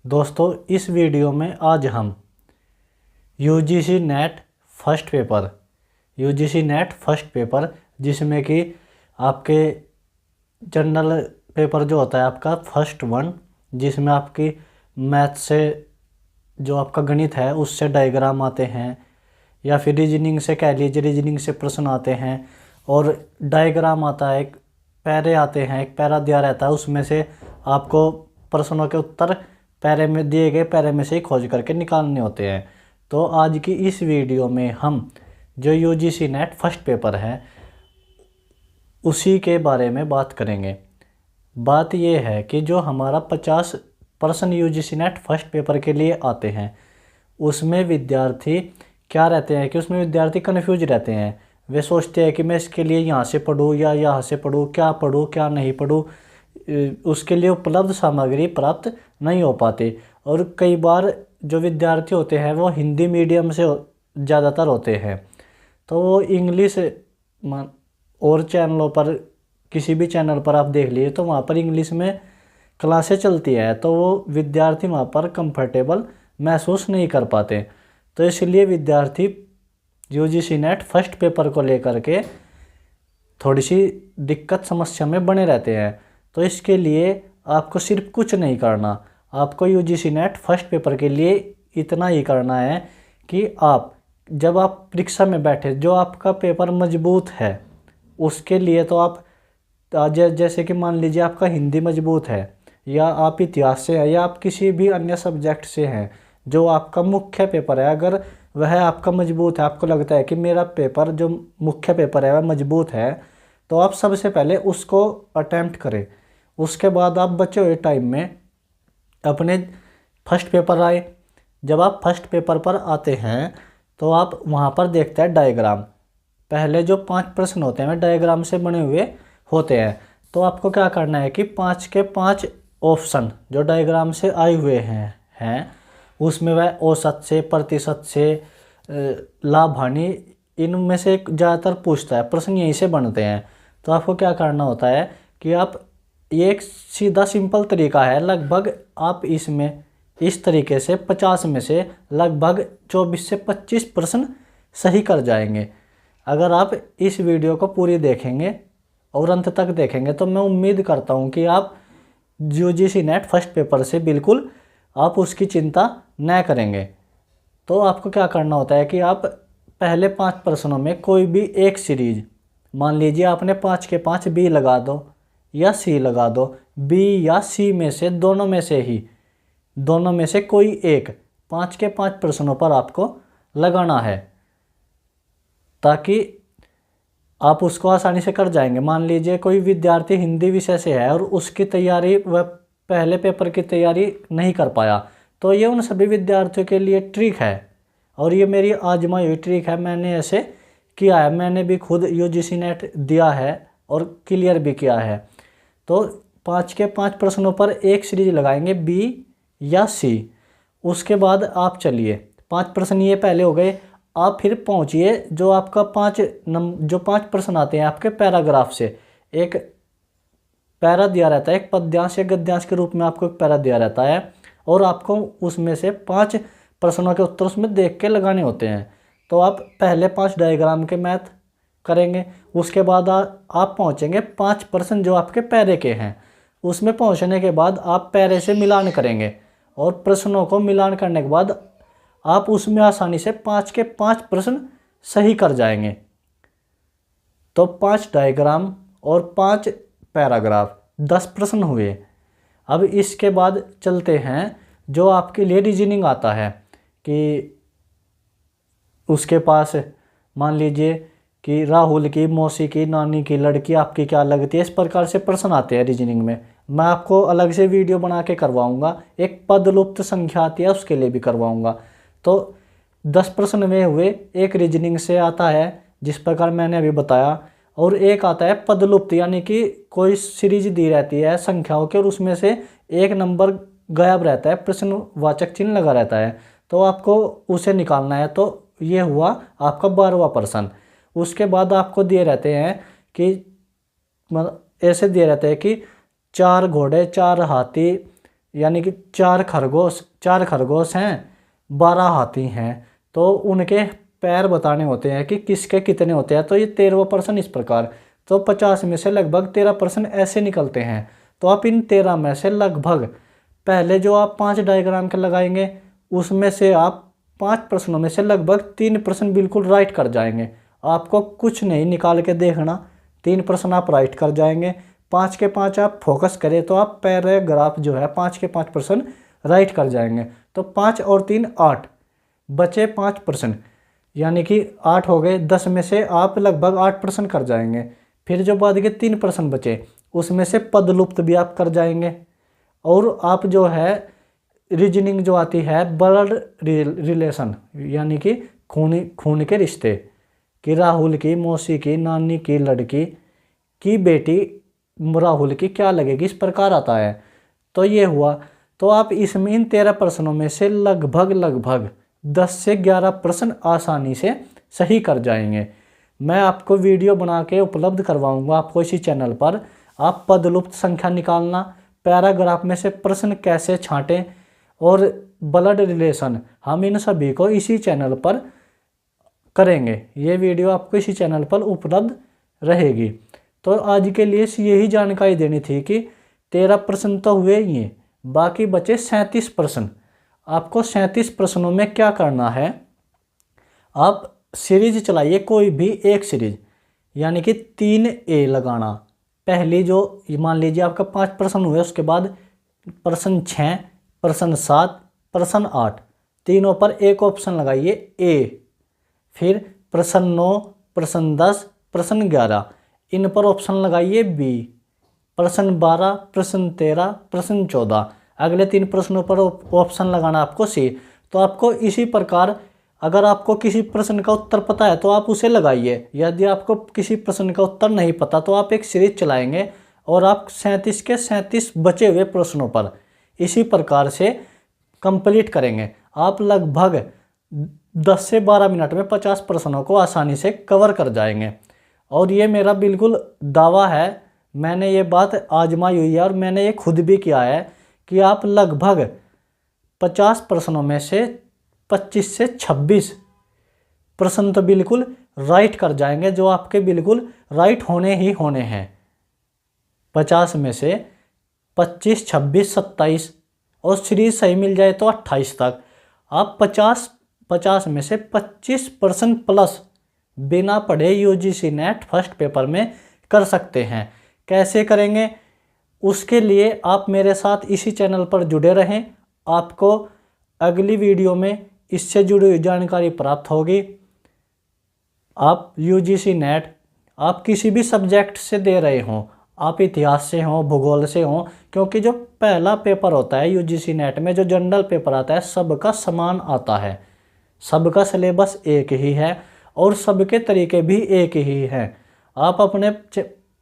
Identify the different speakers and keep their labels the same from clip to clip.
Speaker 1: दोस्तों, इस वीडियो में आज हम यूजीसी नेट फर्स्ट पेपर जिसमें कि आपके जनरल पेपर जो होता है आपका फर्स्ट वन, जिसमें आपकी मैथ से जो आपका गणित है उससे डायग्राम आते हैं, या फिर रीजनिंग से कह लीजिए, रीजनिंग से प्रश्न आते हैं और डायग्राम आता है, एक पैरे आते हैं, एक पैरा दिया रहता है, उसमें से आपको प्रश्नों के उत्तर पैरे में दिए गए पैरे में से ही खोज करके निकालने होते हैं। तो आज की इस वीडियो में हम जो यूजीसी नेट फर्स्ट पेपर है उसी के बारे में बात करेंगे। बात यह है कि जो हमारा 50% यूजीसी नेट फर्स्ट पेपर के लिए आते हैं उसमें विद्यार्थी क्या रहते हैं कि उसमें विद्यार्थी कन्फ्यूज रहते हैं। वे सोचते हैं कि मैं इसके लिए यहाँ से पढूँ या यहाँ से पढूँ क्या नहीं पढूँ, उसके लिए उपलब्ध सामग्री प्राप्त नहीं हो पाती। और कई बार जो विद्यार्थी होते हैं वो हिंदी मीडियम से ज़्यादातर होते हैं, तो वो इंग्लिश और चैनलों पर, किसी भी चैनल पर आप देख लीजिए तो वहाँ पर इंग्लिश में क्लासें चलती है, तो वो विद्यार्थी वहाँ पर कंफर्टेबल महसूस नहीं कर पाते। तो इसलिए विद्यार्थी यूजीसी नेट फर्स्ट पेपर को लेकर के थोड़ी सी दिक्कत समस्या में बने रहते हैं। तो इसके लिए आपको सिर्फ कुछ नहीं करना, आपको यूजीसी नेट फर्स्ट पेपर के लिए इतना ही करना है कि आप जब आप परीक्षा में बैठे, जो आपका पेपर मजबूत है उसके लिए तो आप जैसे कि मान लीजिए आपका हिंदी मजबूत है, या आप इतिहास से है, या आप किसी भी अन्य सब्जेक्ट से हैं, जो आपका मुख्य पेपर है अगर वह आपका मजबूत है, आपको लगता है कि मेरा पेपर जो मुख्य पेपर है वह मजबूत है, तो आप सबसे पहले उसको अटेम्प्ट करें। उसके बाद आप बचे हुए टाइम में अपने फर्स्ट पेपर आए, जब आप फर्स्ट पेपर पर आते हैं तो आप वहाँ पर देखते हैं डायग्राम। पहले जो 5 प्रश्न होते हैं डायग्राम से बने हुए होते हैं, तो आपको क्या करना है कि 5 के 5 ऑप्शन जो डायग्राम से आए हुए हैं उसमें वह औसत से, प्रतिशत से, लाभ हानि, इनमें से ज़्यादातर पूछता है, प्रश्न यहीं से बनते हैं। तो आपको क्या करना होता है कि आप, ये एक सीधा सिंपल तरीका है, लगभग आप इसमें इस तरीके से 50 में से लगभग 24 से 25 प्रश्न सही कर जाएंगे। अगर आप इस वीडियो को पूरी देखेंगे और अंत तक देखेंगे तो मैं उम्मीद करता हूं कि आप यूजीसी नेट फर्स्ट पेपर से बिल्कुल आप उसकी चिंता न करेंगे। तो आपको क्या करना होता है कि आप पहले 5 प्रश्नों में कोई भी एक सीरीज, मान लीजिए आपने 5 के 5 बी लगा दो या सी लगा दो, बी या सी में से दोनों में से कोई एक 5 के 5 प्रश्नों पर आपको लगाना है, ताकि आप उसको आसानी से कर जाएंगे। मान लीजिए कोई विद्यार्थी हिंदी विषय से है और उसकी तैयारी, वह पहले पेपर की तैयारी नहीं कर पाया, तो ये उन सभी विद्यार्थियों के लिए ट्रिक है और ये मेरी आजमाई हुई ट्रिक है। मैंने ऐसे किया है, मैंने भी खुद यूजीसी नेट दिया है और क्लियर भी किया है। तो 5 के 5 प्रश्नों पर एक सीरीज लगाएंगे, बी या सी। उसके बाद आप चलिए, 5 प्रश्न ये पहले हो गए, आप फिर पहुंचिए जो आपका 5 प्रश्न आते हैं आपके पैराग्राफ से। एक पैरा दिया रहता है, एक पद्यांश या गद्यांश के रूप में आपको एक पैरा दिया रहता है और आपको उसमें से 5 प्रश्नों के उत्तर उसमें देख के लगाने होते हैं। तो आप पहले 5 डायग्राम के मैथ करेंगे, उसके बाद आप पहुंचेंगे 5 प्रश्न जो आपके पैरे के हैं। उसमें पहुंचने के बाद आप पैरे से मिलान करेंगे और प्रश्नों को मिलान करने के बाद आप उसमें आसानी से 5 के 5 प्रश्न सही कर जाएंगे। तो 5 डायग्राम और 5 पैराग्राफ, 10 प्रश्न हुए। अब इसके बाद चलते हैं जो आपके लिए रीजनिंग आता है, कि उसके पास मान लीजिए कि राहुल की मौसी की नानी की लड़की आपकी क्या लगती है, इस प्रकार से प्रश्न आते हैं रीजनिंग में। मैं आपको अलग से वीडियो बना के करवाऊंगा, एक पदलुप्त संख्या आती है उसके लिए भी करवाऊंगा। तो 10 प्रश्न में हुए, एक रीजनिंग से आता है जिस प्रकार मैंने अभी बताया, और एक आता है पदलुप्त, यानी कि कोई सीरीज दी रहती है संख्याओं के और उसमें से एक नंबर गायब रहता है, प्रश्नवाचक चिन्ह लगा रहता है, तो आपको उसे निकालना है। तो ये हुआ आपका 12वां प्रश्न। उसके बाद आपको दिए रहते हैं कि ऐसे दिए रहते हैं कि 4 घोड़े, 4 हाथी, यानी कि 4 खरगोश हैं, 12 हाथी हैं, तो उनके पैर बताने होते हैं कि किसके कितने होते हैं। तो ये 13% इस प्रकार, तो 50 में से लगभग 13% ऐसे निकलते हैं। तो आप इन 13 में से लगभग पहले जो आप 5 डायग्राम के लगाएंगे उसमें से आप 5 प्रश्नों में से लगभग 3% बिल्कुल राइट कर जाएंगे। आपको कुछ नहीं निकाल के देखना, 3 प्रश्न आप राइट कर जाएंगे। 5 के 5 आप फोकस करें तो आप पैराग्राफ जो है 5 के 5 प्रश्न राइट कर जाएंगे। तो 5 और 3 8, बचे 5%, यानी कि 8 हो गए। 10 में से आप लगभग 8% कर जाएंगे। फिर जो बाद के 3% बचे उसमें से पद लुप्त भी आप कर जाएंगे। और आप जो है रीजनिंग जो आती है ब्लड रिलेशन, यानी कि खून के रिश्ते, कि राहुल की मौसी की नानी की लड़की की बेटी राहुल की क्या लगेगी, इस प्रकार आता है। तो ये हुआ। तो आप इसमें इन 13 प्रश्नों में से लगभग 10 से 11 प्रश्न आसानी से सही कर जाएंगे। मैं आपको वीडियो बना के उपलब्ध करवाऊंगा आपको इसी चैनल पर। आप पदलुप्त संख्या निकालना, पैराग्राफ में से प्रश्न कैसे छांटें और ब्लड रिलेशन, हम इन सभी को इसी चैनल पर करेंगे। ये वीडियो आपको इसी चैनल पर उपलब्ध रहेगी। तो आज के लिए यही जानकारी देनी थी कि 13 प्रश्न तो हुए ही हैं, बाकी बचे 37 प्रश्न। आपको 37 प्रश्नों में क्या करना है, आप सीरीज चलाइए, कोई भी एक सीरीज, यानी कि 3A लगाना। पहली जो मान लीजिए आपका 5 प्रश्न हुए, उसके बाद प्रश्न 6, प्रश्न 7, प्रश्न 8, तीनों पर एक ऑप्शन लगाइए A। फिर प्रश्न 9, प्रश्न 10, प्रश्न 11, इन पर ऑप्शन लगाइए B। प्रश्न 12, प्रश्न 13, प्रश्न 14, अगले 3 प्रश्नों पर ऑप्शन लगाना आपको C। तो आपको इसी प्रकार, अगर आपको किसी प्रश्न का उत्तर पता है तो आप उसे लगाइए। यदि आपको किसी प्रश्न का उत्तर नहीं पता तो आप एक सीरीज चलाएंगे और आप 37 के 37 बचे हुए प्रश्नों पर इसी प्रकार से कंप्लीट करेंगे। आप लगभग 10 से 12 मिनट में 50 प्रश्नों को आसानी से कवर कर जाएंगे। और ये मेरा बिल्कुल दावा है, मैंने ये बात आजमाई हुई है और मैंने ये खुद भी किया है कि आप लगभग 50 प्रश्नों में से 25 से 26 प्रश्न तो बिल्कुल राइट कर जाएंगे, जो आपके बिल्कुल राइट होने ही होने हैं। 50 में से 25, 26, 27 और सीरीज सही मिल जाए तो 28 तक आप 50 में से 25% प्लस बिना पढ़े यूजीसी नेट फर्स्ट पेपर में कर सकते हैं। कैसे करेंगे, उसके लिए आप मेरे साथ इसी चैनल पर जुड़े रहें। आपको अगली वीडियो में इससे जुड़ी हुई जानकारी प्राप्त होगी। आप यूजीसी नेट आप किसी भी सब्जेक्ट से दे रहे हों, आप इतिहास से हों, भूगोल से हों, क्योंकि जो पहला पेपर होता है यूजीसी नेट में, जो जनरल पेपर आता है, सबका समान आता है, सबका सिलेबस एक ही है और सबके तरीके भी एक ही हैं। आप अपने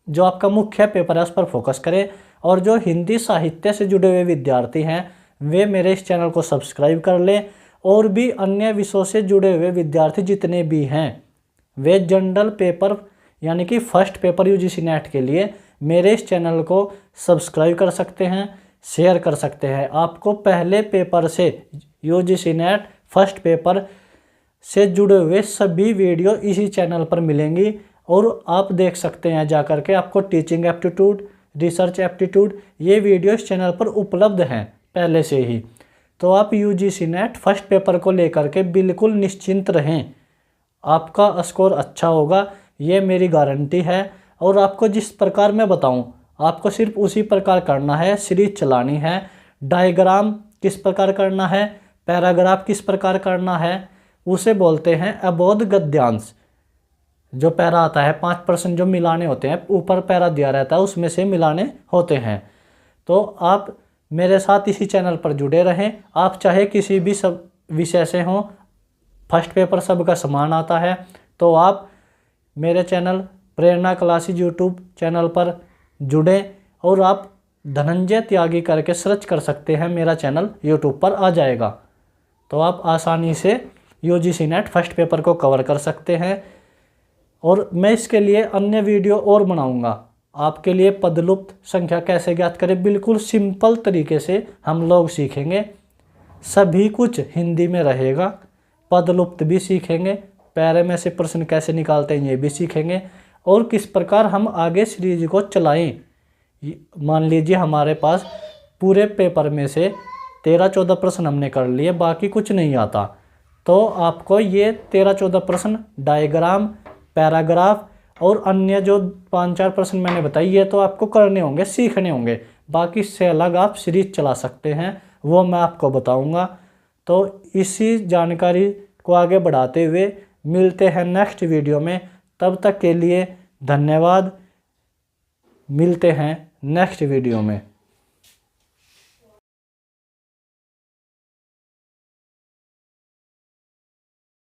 Speaker 1: जो आपका मुख्य पेपर है उस पर फोकस करें। और जो हिंदी साहित्य से जुड़े हुए विद्यार्थी हैं वे मेरे इस चैनल को सब्सक्राइब कर लें। और भी अन्य विषयों से जुड़े हुए विद्यार्थी जितने भी हैं वे जनरल पेपर यानी कि फर्स्ट पेपर यूजीसी नेट के लिए मेरे इस चैनल को सब्सक्राइब कर सकते हैं, शेयर कर सकते हैं। आपको पहले पेपर से यूजीसी नेट फर्स्ट पेपर से जुड़े हुए सभी वीडियो इसी चैनल पर मिलेंगी और आप देख सकते हैं जाकर के। आपको टीचिंग एप्टीट्यूड, रिसर्च एप्टीट्यूड, ये वीडियो इस चैनल पर उपलब्ध हैं पहले से ही। तो आप यूजीसी नेट फर्स्ट पेपर को लेकर के बिल्कुल निश्चिंत रहें, आपका स्कोर अच्छा होगा, ये मेरी गारंटी है। और आपको जिस प्रकार मैं बताऊं आपको सिर्फ उसी प्रकार करना है, सीरीज चलानी है। डायग्राम किस प्रकार करना है, पैराग्राफ किस प्रकार करना है, उसे बोलते हैं अबोध गद्यांश। जो पैरा आता है 5% जो मिलाने होते हैं, ऊपर पैरा दिया रहता है उसमें से मिलाने होते हैं। तो आप मेरे साथ इसी चैनल पर जुड़े रहें। आप चाहे किसी भी सब विषय से हों, फर्स्ट पेपर सबका समान आता है। तो आप मेरे चैनल प्रेरणा क्लासेज यूट्यूब चैनल पर जुड़ें और आप धनंजय त्यागी करके सर्च कर सकते हैं, मेरा चैनल यूट्यूब पर आ जाएगा। तो आप आसानी से यूजीसी नेट फर्स्ट पेपर को कवर कर सकते हैं। और मैं इसके लिए अन्य वीडियो और बनाऊंगा, आपके लिए पदलुप्त संख्या कैसे ज्ञात करें, बिल्कुल सिंपल तरीके से हम लोग सीखेंगे। सभी कुछ हिंदी में रहेगा। पदलुप्त भी सीखेंगे, पैरे में से प्रश्न कैसे निकालते हैं ये भी सीखेंगे, और किस प्रकार हम आगे सीरीज को चलाएं। मान लीजिए हमारे पास पूरे पेपर में से 13-14 प्रश्न हमने कर लिए, बाकी कुछ नहीं आता, तो आपको ये 13-14 प्रश्न डायग्राम, पैराग्राफ और अन्य जो 5-4 प्रश्न मैंने बताई ये तो आपको करने होंगे, सीखने होंगे। बाकी इससे अलग आप सीरीज चला सकते हैं, वो मैं आपको बताऊंगा। तो इसी जानकारी को आगे बढ़ाते हुए मिलते हैं नेक्स्ट वीडियो में। तब तक के लिए धन्यवाद। मिलते हैं नेक्स्ट वीडियो में।